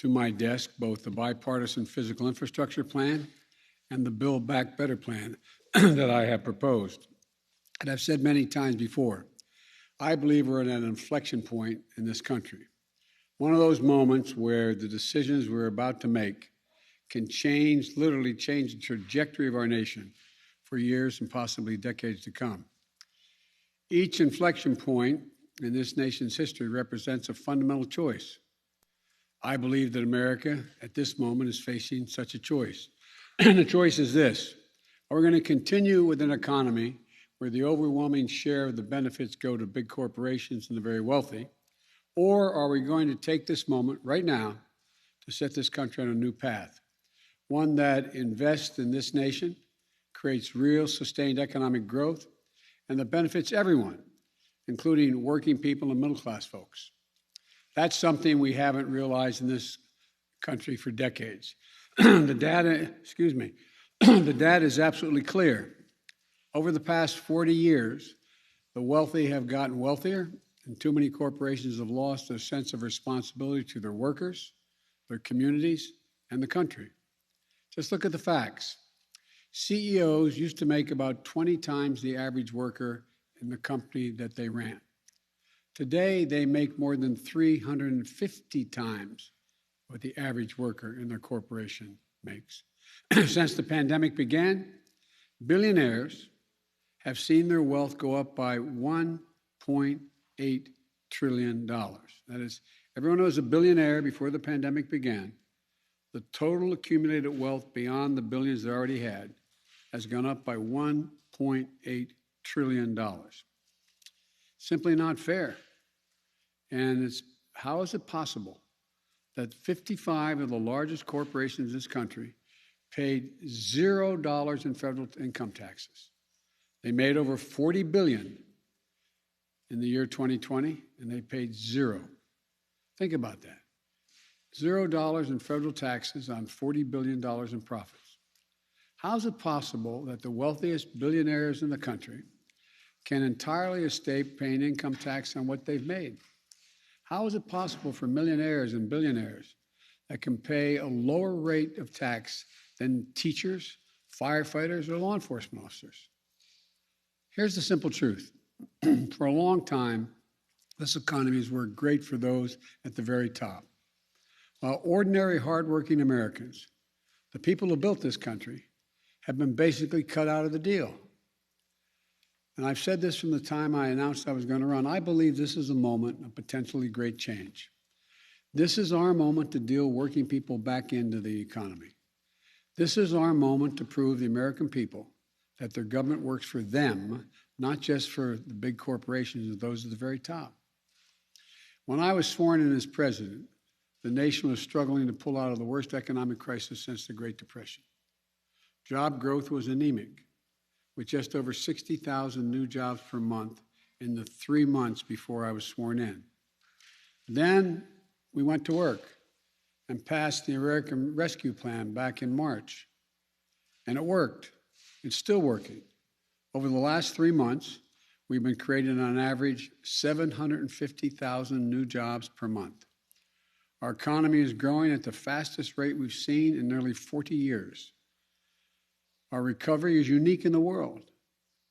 to my desk both the bipartisan physical infrastructure plan and the Build Back Better plan that I have proposed. And I've said many times before, I believe we're at an inflection point in this country. One of those moments where the decisions we're about to make can literally change the trajectory of our nation for years and possibly decades to come. Each inflection point in this nation's history represents a fundamental choice. I believe that America at this moment is facing such a choice. And the choice is this: are we going to continue with an economy where the overwhelming share of the benefits go to big corporations and the very wealthy? Or are we going to take this moment right now to set this country on a new path, one that invests in this nation, creates real sustained economic growth, and that benefits everyone, including working people and middle-class folks? That's something we haven't realized in this country for decades. The data is absolutely clear. Over the past 40 years, the wealthy have gotten wealthier, and too many corporations have lost their sense of responsibility to their workers, their communities, and the country. Just look at the facts. CEOs used to make about 20 times the average worker in the company that they ran. Today, they make more than 350 times what the average worker in their corporation makes. Since the pandemic began, billionaires have seen their wealth go up by $1.8 trillion. That is, everyone who was a billionaire before the pandemic began, the total accumulated wealth beyond the billions they already had has gone up by $1.8 trillion. Simply not fair. And how is it possible that 55 of the largest corporations in this country paid $0 in federal income taxes? They made over $40 billion in the year 2020, and they paid zero. Think about that. $0 in federal taxes on $40 billion in profits. How is it possible that the wealthiest billionaires in the country can entirely escape paying income tax on what they've made? How is it possible for millionaires and billionaires that can pay a lower rate of tax than teachers, firefighters, or law enforcement officers? Here's the simple truth. For a long time, this economy has worked great for those at the very top, while ordinary, hardworking Americans, the people who built this country, have been basically cut out of the deal. And I've said this from the time I announced I was going to run. I believe this is a moment of potentially great change. This is our moment to deal working people back into the economy. This is our moment to prove the American people that their government works for them, not just for the big corporations and those at the very top. When I was sworn in as president, the nation was struggling to pull out of the worst economic crisis since the Great Depression. Job growth was anemic, with just over 60,000 new jobs per month in the 3 months before I was sworn in. Then we went to work and passed the American Rescue Plan back in March. And it worked. It's still working. Over the last 3 months, we've been creating on average 750,000 new jobs per month. Our economy is growing at the fastest rate we've seen in nearly 40 years. Our recovery is unique in the world.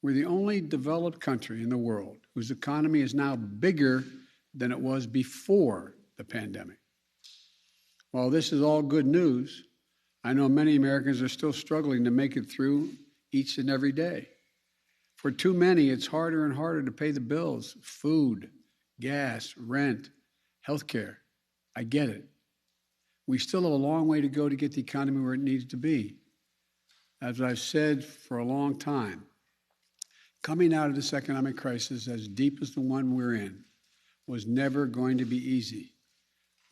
We're the only developed country in the world whose economy is now bigger than it was before the pandemic. While this is all good news, I know many Americans are still struggling to make it through each and every day. For too many, it's harder and harder to pay the bills: food, gas, rent, healthcare. I get it. We still have a long way to go to get the economy where it needs to be. As I've said for a long time, coming out of this economic crisis as deep as the one we're in was never going to be easy,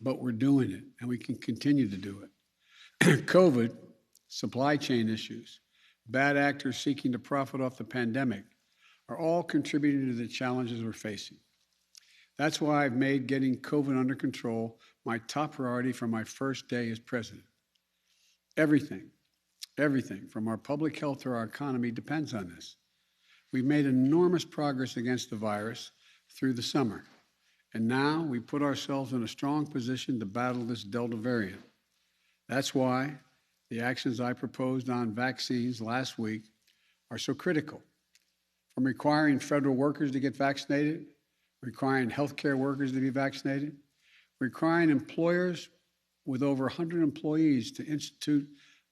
but we're doing it, and we can continue to do it. COVID, supply chain issues, bad actors seeking to profit off the pandemic are all contributing to the challenges we're facing. That's why I've made getting COVID under control my top priority from my first day as president. Everything from our public health to our economy depends on this. We've made enormous progress against the virus through the summer, And now we put ourselves in a strong position to battle this Delta variant. That's why the actions I proposed on vaccines last week are so critical. From requiring federal workers to get vaccinated, requiring healthcare workers to be vaccinated, requiring employers with over 100 employees to institute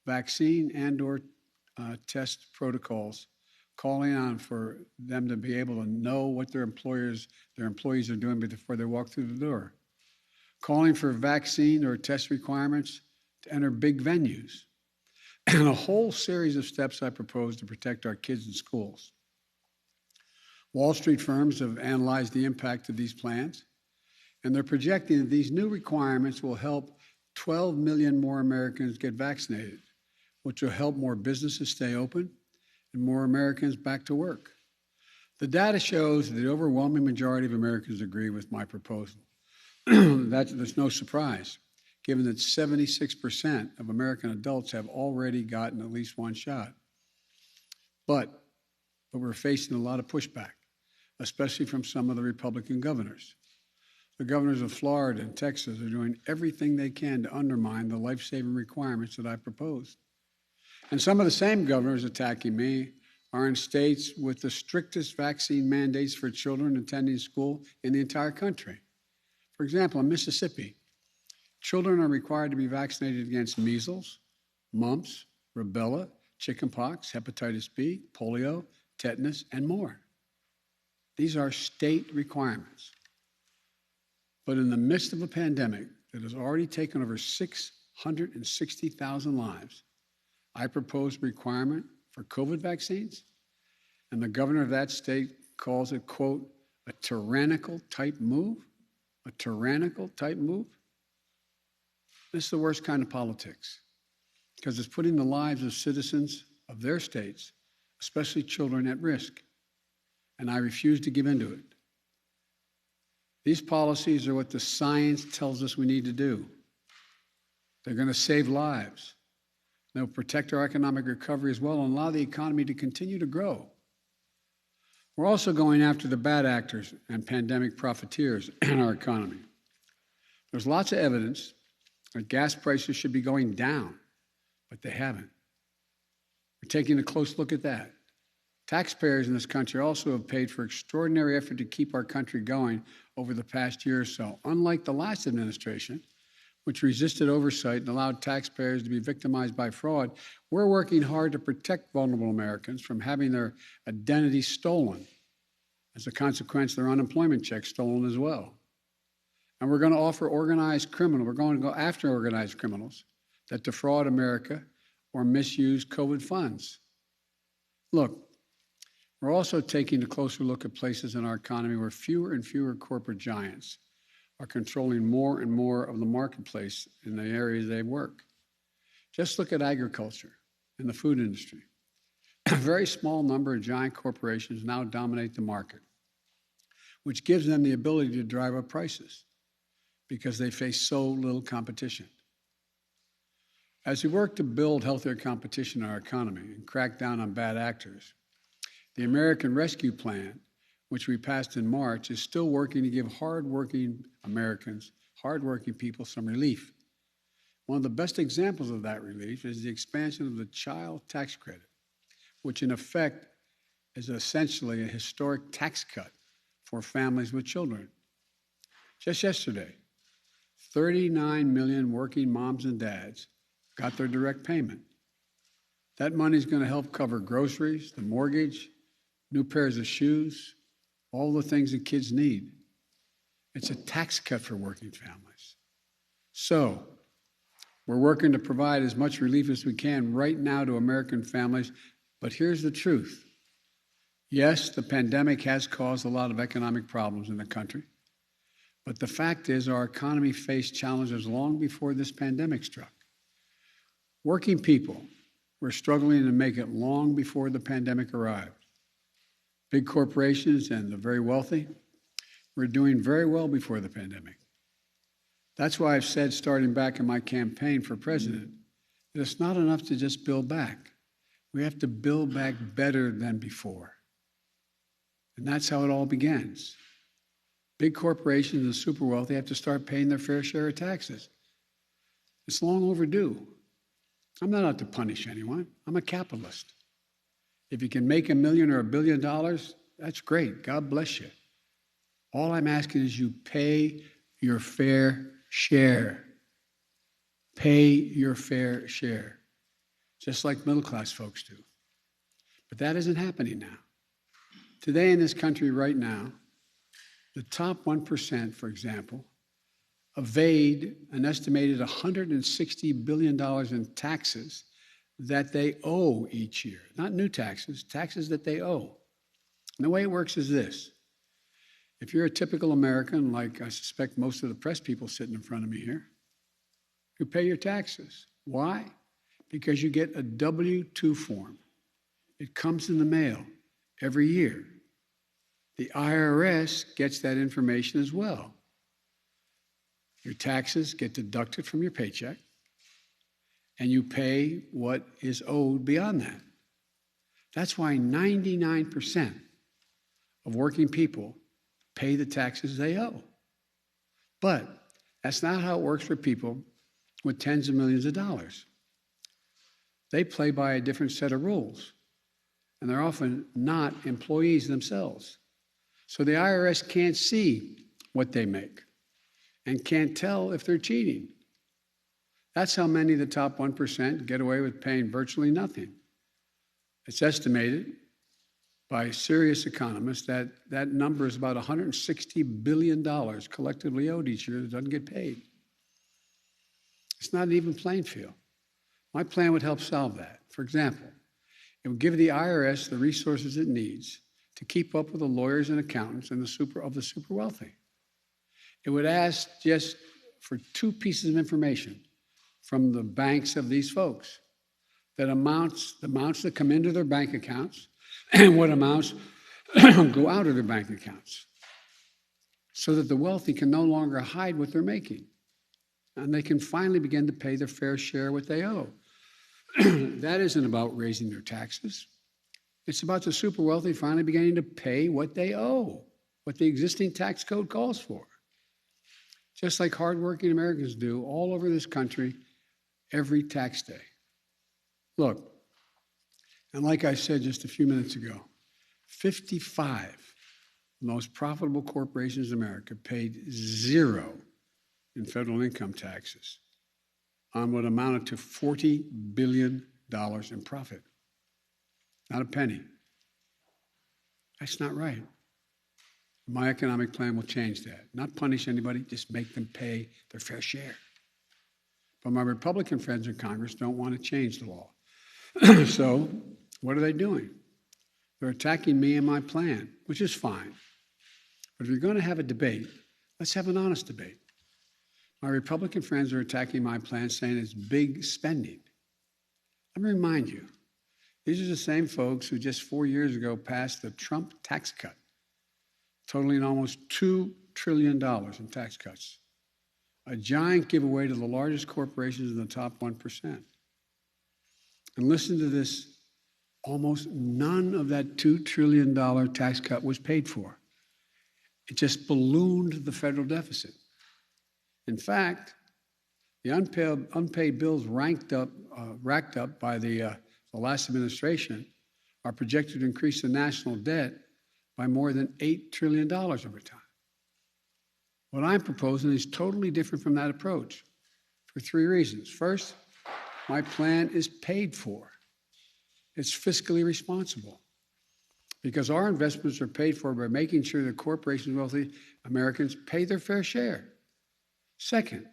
vaccine and/or test protocols, calling on for them to be able to know what their employees are doing before they walk through the door, calling for vaccine or test requirements to enter big venues, and a whole series of steps I propose to protect our kids in schools. Wall Street firms have analyzed the impact of these plans, and they're projecting that these new requirements will help 12 million more Americans get vaccinated, which will help more businesses stay open and more Americans back to work. The data shows that the overwhelming majority of Americans agree with my proposal. There's no surprise, given that 76% of American adults have already gotten at least one shot. But we're facing a lot of pushback, especially from some of the Republican governors. The governors of Florida and Texas are doing everything they can to undermine the life-saving requirements that I proposed. And some of the same governors attacking me are in states with the strictest vaccine mandates for children attending school in the entire country. For example, in Mississippi, children are required to be vaccinated against measles, mumps, rubella, chickenpox, hepatitis B, polio, tetanus, and more. These are state requirements. But in the midst of a pandemic that has already taken over 660,000 lives, I propose a requirement for COVID vaccines, and the governor of that state calls it, quote, a tyrannical type move? A tyrannical type move? This is the worst kind of politics, because it's putting the lives of citizens of their states, especially children, at risk. And I refuse to give in to it. These policies are what the science tells us we need to do. They're going to save lives. They'll protect our economic recovery as well and allow the economy to continue to grow. We're also going after the bad actors and pandemic profiteers in our economy. There's lots of evidence that gas prices should be going down, but they haven't. We're taking a close look at that. Taxpayers in this country also have paid for extraordinary effort to keep our country going over the past year or so. Unlike the last administration, which resisted oversight and allowed taxpayers to be victimized by fraud, we're working hard to protect vulnerable Americans from having their identity stolen. As a consequence, their unemployment checks stolen as well. And we're going to offer we're going to go after organized criminals that defraud America or misuse COVID funds. Look, we're also taking a closer look at places in our economy where fewer and fewer corporate giants are controlling more and more of the marketplace in the areas they work. Just look at agriculture and the food industry. A very small number of giant corporations now dominate the market, which gives them the ability to drive up prices because they face so little competition. As we work to build healthier competition in our economy and crack down on bad actors, the American Rescue Plan, which we passed in March, is still working to give hardworking Americans, hardworking people, some relief. One of the best examples of that relief is the expansion of the child tax credit, which in effect is essentially a historic tax cut for families with children. Just yesterday, 39 million working moms and dads got their direct payment. That money is going to help cover groceries, the mortgage, new pairs of shoes, all the things that kids need. It's a tax cut for working families. So, we're working to provide as much relief as we can right now to American families, but here's the truth. Yes, the pandemic has caused a lot of economic problems in the country, but the fact is our economy faced challenges long before this pandemic struck. Working people were struggling to make it long before the pandemic arrived. Big corporations and the very wealthy were doing very well before the pandemic. That's why I've said, starting back in my campaign for president, that it's not enough to just build back. We have to build back better than before. And that's how it all begins. Big corporations and the super wealthy have to start paying their fair share of taxes. It's long overdue. I'm not out to punish anyone. I'm a capitalist. If you can make $1 million or $1 billion, that's great. God bless you. All I'm asking is you pay your fair share. Pay your fair share, just like middle-class folks do. But that isn't happening now. Today in this country right now, the top 1%, for example, evade an estimated $160 billion in taxes that they owe each year. Not new taxes, taxes that they owe. And the way it works is this. If you're a typical American, like I suspect most of the press people sitting in front of me here, you pay your taxes. Why? Because you get a W-2 form. It comes in the mail every year. The IRS gets that information as well. Your taxes get deducted from your paycheck, and you pay what is owed beyond that. That's why 99% of working people pay the taxes they owe. But that's not how it works for people with tens of millions of dollars. They play by a different set of rules, and they're often not employees themselves. So the IRS can't see what they make and can't tell if they're cheating. That's how many of the top 1% get away with paying virtually nothing. It's estimated by serious economists that that number is about $160 billion collectively owed each year that doesn't get paid. It's not an even playing field. My plan would help solve that. For example, it would give the IRS the resources it needs to keep up with the lawyers and accountants and the super wealthy. It would ask just for 2 pieces of information from the banks of these folks, that amounts that come into their bank accounts and what amounts go out of their bank accounts, so that the wealthy can no longer hide what they're making, and they can finally begin to pay their fair share of what they owe. That isn't about raising their taxes. It's about the super wealthy finally beginning to pay what they owe, what the existing tax code calls for. Just like hardworking Americans do all over this country every tax day. Look, and like I said just a few minutes ago, 55 of the most profitable corporations in America paid 0 in federal income taxes on what amounted to $40 billion in profit. Not a penny. That's not right. My economic plan will change that. Not punish anybody, just make them pay their fair share. But my Republican friends in Congress don't want to change the law. So what are they doing? They're attacking me and my plan, which is fine. But if you're going to have a debate, let's have an honest debate. My Republican friends are attacking my plan, saying it's big spending. Let me remind you, these are the same folks who just 4 years ago passed the Trump tax cut, totaling almost $2 trillion in tax cuts. A giant giveaway to the largest corporations in the top 1%. And listen to this, almost none of that $2 trillion tax cut was paid for. It just ballooned the federal deficit. In fact, the unpaid bills racked up by the last administration are projected to increase the national debt by more than $8 trillion over time. What I'm proposing is totally different from that approach for 3 reasons. First, my plan is paid for. It's fiscally responsible because our investments are paid for by making sure that corporations and wealthy Americans pay their fair share. Second,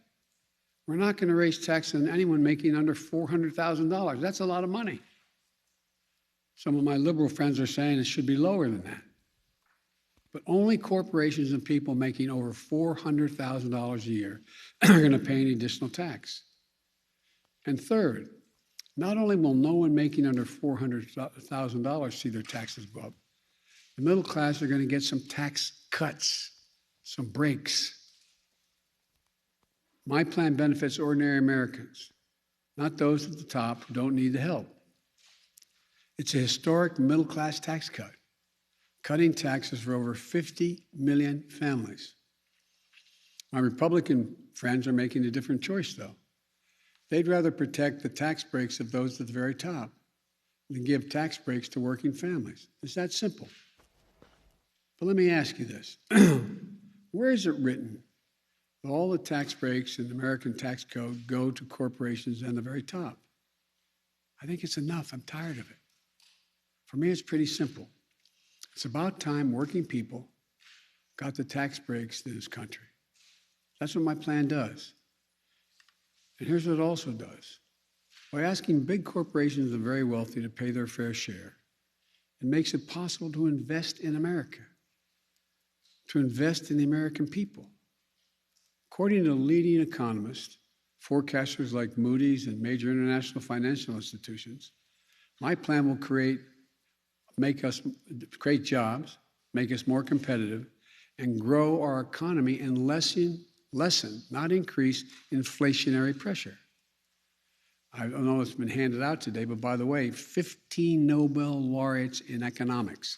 we're not going to raise taxes on anyone making under $400,000. That's a lot of money. Some of my liberal friends are saying it should be lower than that. But only corporations and people making over $400,000 a year are going to pay any additional tax. And third, not only will no one making under $400,000 see their taxes go up, the middle class are going to get some tax cuts, some breaks. My plan benefits ordinary Americans, not those at the top who don't need the help. It's a historic middle-class tax cut, cutting taxes for over 50 million families. My Republican friends are making a different choice, though. They'd rather protect the tax breaks of those at the very top than give tax breaks to working families. It's that simple. But let me ask you this. Where is it written that all the tax breaks in the American tax code go to corporations and the very top? I think it's enough. I'm tired of it. For me, it's pretty simple. It's about time working people got the tax breaks in this country. That's what my plan does. And here's what it also does. By asking big corporations and the very wealthy to pay their fair share, it makes it possible to invest in America, to invest in the American people. According to leading economists, forecasters like Moody's and major international financial institutions, my plan will create jobs, make us more competitive, and grow our economy and lessen, not increase, inflationary pressure. I don't know if it's been handed out today, but by the way, 15 Nobel laureates in economics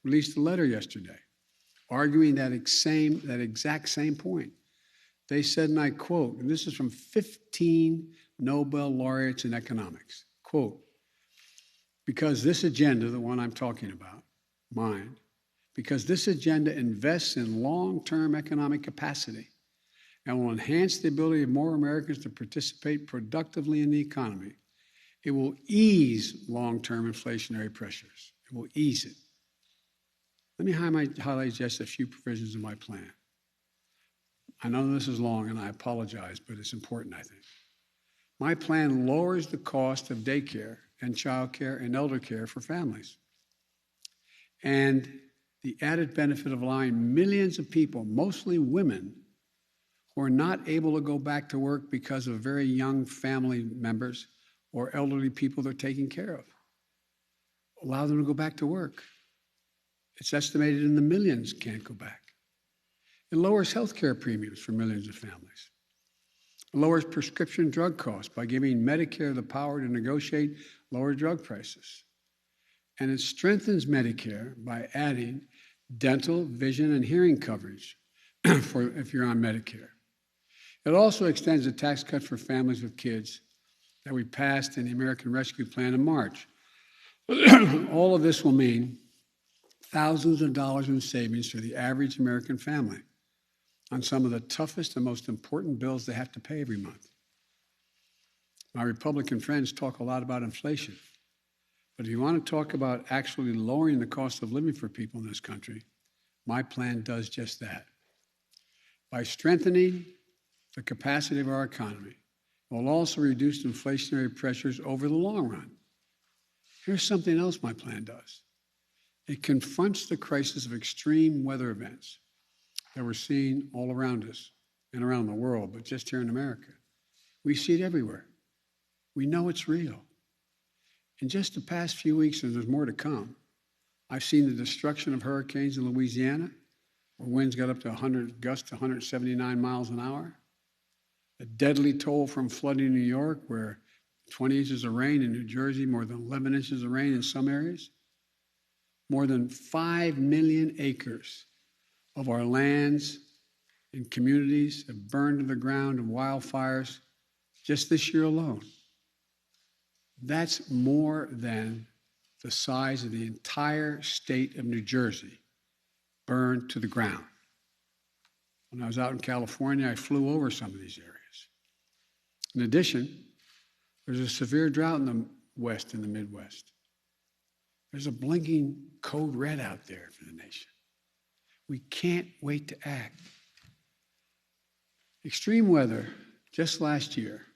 released a letter yesterday arguing that exact same point. They said, and I quote, and this is from 15 Nobel laureates in economics, quote, because this agenda, the one I'm talking about, mine, because this agenda invests in long-term economic capacity and will enhance the ability of more Americans to participate productively in the economy, it will ease long-term inflationary pressures. It will ease it. Let me highlight just a few provisions of my plan. I know this is long, and I apologize, but it's important, I think. My plan lowers the cost of daycare and childcare and elder care for families. And the added benefit of allowing millions of people, mostly women, who are not able to go back to work because of very young family members or elderly people they're taking care of. Allow them to go back to work. It's estimated in the millions can't go back. It lowers health care premiums for millions of families. It lowers prescription drug costs by giving Medicare the power to negotiate lower drug prices. And it strengthens Medicare by adding dental, vision, and hearing coverage if you're on Medicare. It also extends a tax cut for families with kids that we passed in the American Rescue Plan in March. All of this will mean thousands of dollars in savings for the average American family on some of the toughest and most important bills they have to pay every month. My Republican friends talk a lot about inflation, but if you want to talk about actually lowering the cost of living for people in this country, my plan does just that. By strengthening the capacity of our economy, it will also reduce inflationary pressures over the long run. Here's something else my plan does. It confronts the crisis of extreme weather events that we're seeing all around us and around the world, but just here in America. We see it everywhere. We know it's real. In just the past few weeks, and there's more to come, I've seen the destruction of hurricanes in Louisiana, where winds got up to gusts to 179 miles an hour. A deadly toll from flooding in New York, where 20 inches of rain, in New Jersey, more than 11 inches of rain in some areas. More than 5 million acres of our lands and communities have burned to the ground in wildfires just this year alone. That's more than the size of the entire state of New Jersey burned to the ground. When I was out in California, I flew over some of these areas. In addition, there's a severe drought in the West and the Midwest. There's a blinking code red out there for the nation. We can't wait to act. Extreme weather, just last year,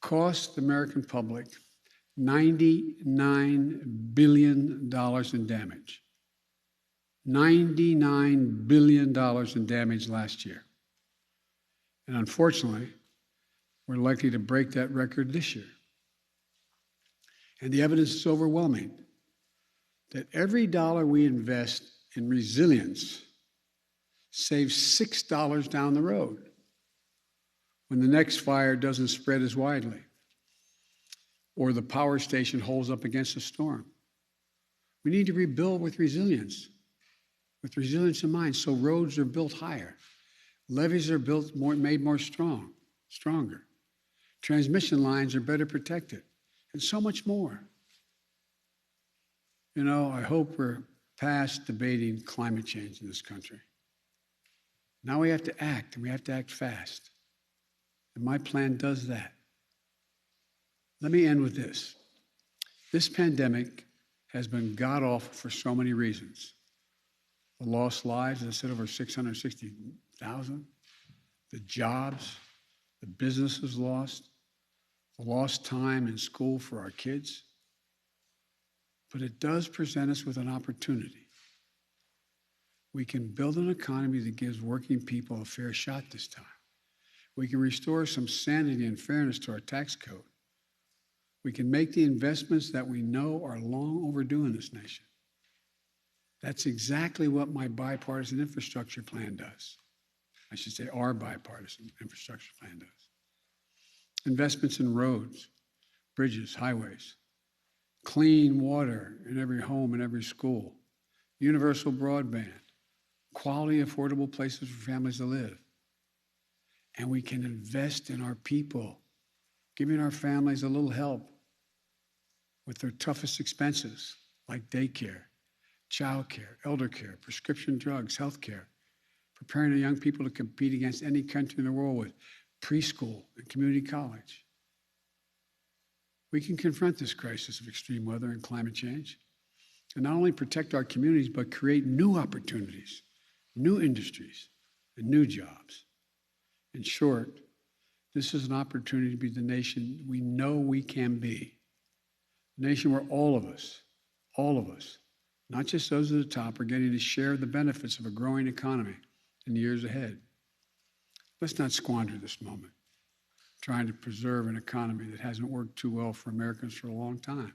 cost the American public $99 billion in damage. $99 billion in damage last year. And unfortunately, we're likely to break that record this year. And the evidence is overwhelming that every dollar we invest in resilience saves $6 down the road when the next fire doesn't spread as widely or the power station holds up against a storm. We need to rebuild with resilience. with resilience in mind. So roads are built higher. Levees are built made more stronger. Transmission lines are better protected, and so much more. You know, I hope we're past debating climate change in this country. Now we have to act, and we have to act fast. And my plan does that. Let me end with this. This pandemic has been god-awful for so many reasons. The lost lives, as I said, over 660,000. The jobs, the businesses lost, the lost time in school for our kids. But it does present us with an opportunity. We can build an economy that gives working people a fair shot this time. We can restore some sanity and fairness to our tax code. We can make the investments that we know are long overdue in this nation. That's exactly what my bipartisan infrastructure plan does. I should say our bipartisan infrastructure plan does. Investments in roads, bridges, highways, clean water in every home and every school, universal broadband, quality, affordable places for families to live. And we can invest in our people, giving our families a little help with their toughest expenses, like daycare, childcare, elder care, prescription drugs, health care, preparing our young people to compete against any country in the world with preschool and community college. We can confront this crisis of extreme weather and climate change and not only protect our communities, but create new opportunities, new industries, and new jobs. In short, this is an opportunity to be the nation we know we can be. A nation where all of us, not just those at the top, are getting to share the benefits of a growing economy in the years ahead. Let's not squander this moment trying to preserve an economy that hasn't worked too well for Americans for a long time.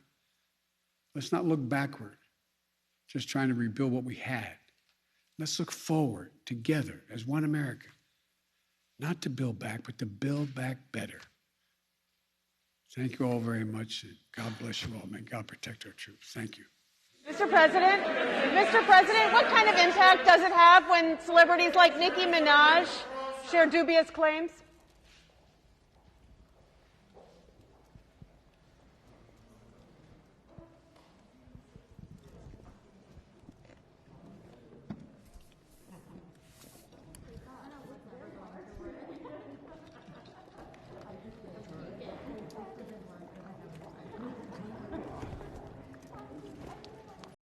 Let's not look backward, just trying to rebuild what we had. Let's look forward together as one America, not to build back, but to build back better. Thank you all very much. God bless you all. May God protect our troops. Thank you. Mr. President, what kind of impact does it have when celebrities like Nicki Minaj share dubious claims?